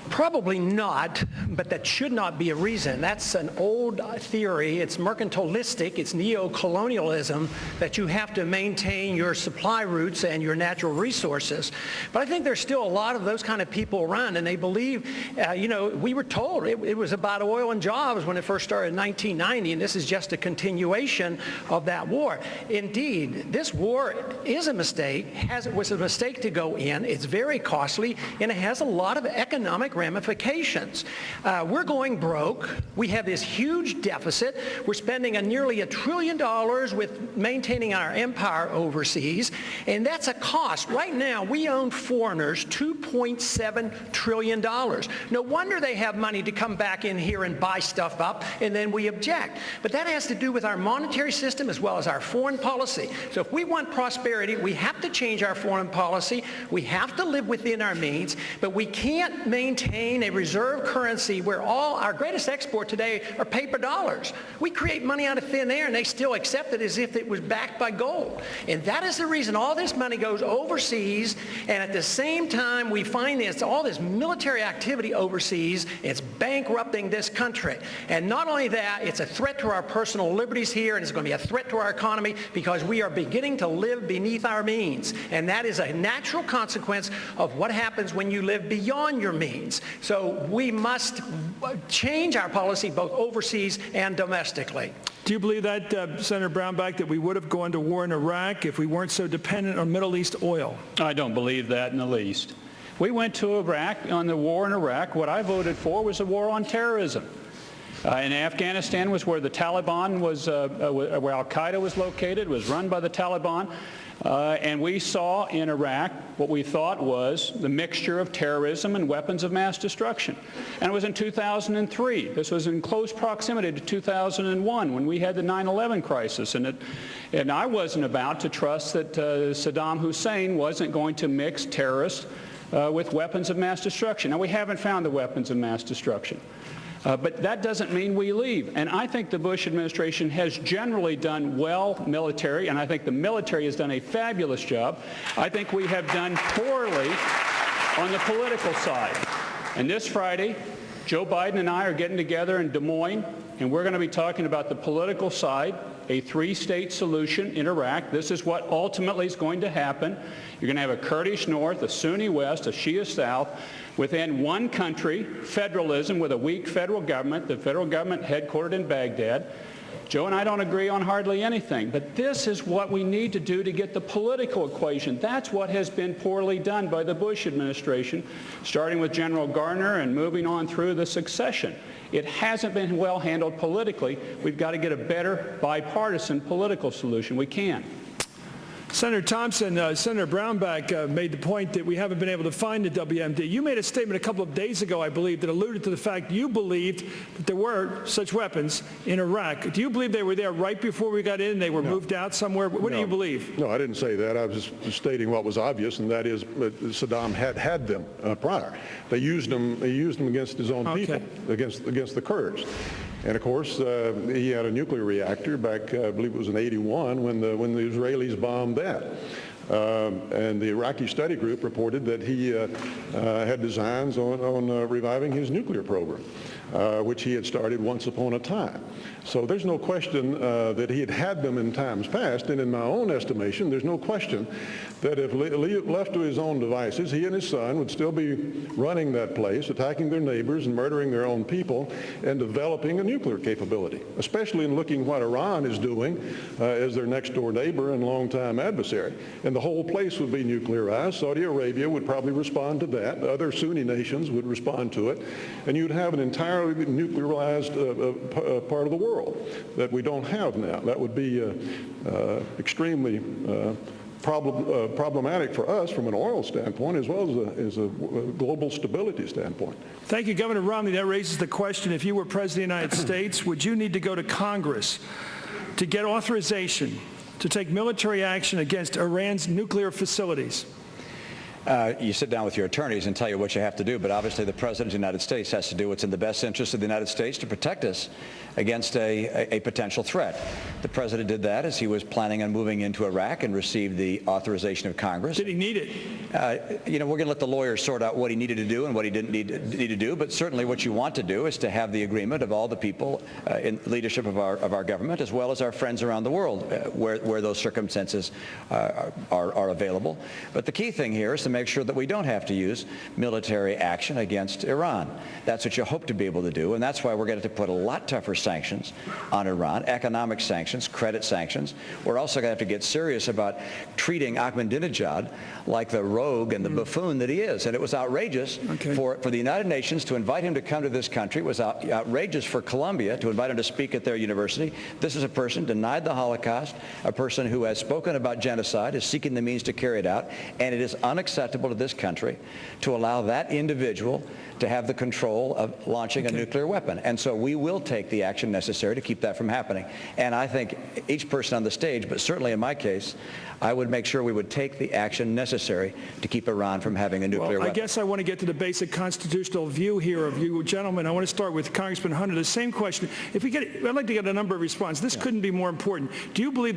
Probably not, but that should not be a reason. That's an old theory. It's mercantilistic. It's neo-colonialism that you have to maintain your supply routes and your natural resources. But I think there's still a lot of those kind of people around, and they believe, we were told it was about oil and jobs when it first started in 1990, and this is just a continuation of that war. Indeed, this war is a mistake. It was a mistake to go in. It's very costly, and it has a lot of economic ramifications. We're going broke. We have this huge deficit. We're spending nearly $1 trillion with maintaining our empire overseas, and that's a cost. Right now, we own foreigners $2.7 trillion. No wonder they have money to come back in here and buy stuff up, and then we object. But that has to do with our monetary system as well as our foreign policy. So if we want prosperity, we have to change our foreign policy. We have to live within our means, but we can't maintain a reserve currency where all our greatest export today are paper dollars. We create money out of thin air, and they still accept it as if it was backed by gold. And that is the reason all this money goes overseas, and at the same time we finance all this military activity overseas. It's bankrupting this country. And not only that, it's a threat to our personal liberties here, and it's going to be a threat to our economy because we are beginning to live beneath our means. And that is a natural consequence of what happens when you live beyond your means. So we must change our policy both overseas and domestically. Do you believe that, Senator Brownback, that we would have gone to war in Iraq if we weren't so dependent on Middle East oil? I don't believe that in the least. We went to Iraq on the war in Iraq. What I voted for was a war on terrorism. In Afghanistan was where the Taliban was, where Al-Qaeda was located, was run by the Taliban. And we saw in Iraq what we thought was the mixture of terrorism and weapons of mass destruction. And it was in 2003. This was in close proximity to 2001 when we had the 9/11 crisis. And I wasn't about to trust that Saddam Hussein wasn't going to mix terrorists with weapons of mass destruction. Now, we haven't found the weapons of mass destruction. But that doesn't mean we leave. And I think the Bush administration has generally done well military, and I think the military has done a fabulous job. I think we have done poorly on the political side. And this Friday, Joe Biden and I are getting together in Des Moines, and we're going to be talking about the political side, a three-state solution in Iraq. This is what ultimately is going to happen. You're going to have a Kurdish North, a Sunni West, a Shia South, within one country, federalism with a weak federal government, the federal government headquartered in Baghdad. Joe and I don't agree on hardly anything, but this is what we need to do to get the political equation. That's what has been poorly done by the Bush administration, starting with General Garner and moving on through the succession. It hasn't been well handled politically. We've got to get a better bipartisan political solution. We can. Senator Thompson, Senator Brownback made the point that we haven't been able to find the WMD. You made a statement a couple of days ago, I believe, that alluded to the fact you believed that there were such weapons in Iraq. Do you believe they were there right before we got in and they were moved out somewhere? What do you believe? No, I didn't say that. I was just stating what was obvious, and that is Saddam had them prior. They used them against his own people, against the Kurds. And of course, he had a nuclear reactor back, I believe it was in '81, when the Israelis bombed that. And the Iraqi study group reported that he had designs on reviving his nuclear program, which he had started once upon a time. So there's no question that he had them in times past, and in my own estimation, there's no question that if left to his own devices, he and his son would still be running that place, attacking their neighbors and murdering their own people, and developing a nuclear capability, especially in looking what Iran is doing as their next-door neighbor and longtime adversary. And the whole place would be nuclearized. Saudi Arabia would probably respond to that. Other Sunni nations would respond to it. And you'd have an entirely nuclearized part of the world that we don't have now. That would be extremely problematic for us from an oil standpoint as well as a global stability standpoint. Thank you, Governor Romney. That raises the question, if you were President of the United States, would you need to go to Congress to get authorization to take military action against Iran's nuclear facilities? You sit down with your attorneys and tell you what you have to do, but obviously the President of the United States has to do what's in the best interest of the United States to protect us against a potential threat. The President did that as he was planning on moving into Iraq and received the authorization of Congress. Did he need it? We're going to let the lawyers sort out what he needed to do and what he didn't need to do, but certainly what you want to do is to have the agreement of all the people in leadership of our government, as well as our friends around the world, where those circumstances are available. But the key thing here is to make sure that we don't have to use military action against Iran. That's what you hope to be able to do, and that's why we're going to put a lot tougher sanctions on Iran, economic sanctions, credit sanctions. We're also going to have to get serious about treating Ahmadinejad like the rogue and the buffoon that he is. And it was outrageous for the United Nations to invite him to come to this country. It was outrageous for Columbia to invite him to speak at their university. This is a person denied the Holocaust, a person who has spoken about genocide, is seeking the means to carry it out, and it is unacceptable to this country to allow that individual to have the control of launching a nuclear weapon. And so we will take the action necessary to keep that from happening. And I think each person on the stage, but certainly in my case, I would make sure we would take the action necessary to keep Iran from having a nuclear weapon. I guess I want to get to the basic constitutional view here of you gentlemen. I want to start with Congressman Hunter. The same question. I'd like to get a number of responses. This couldn't be more important. Do you believe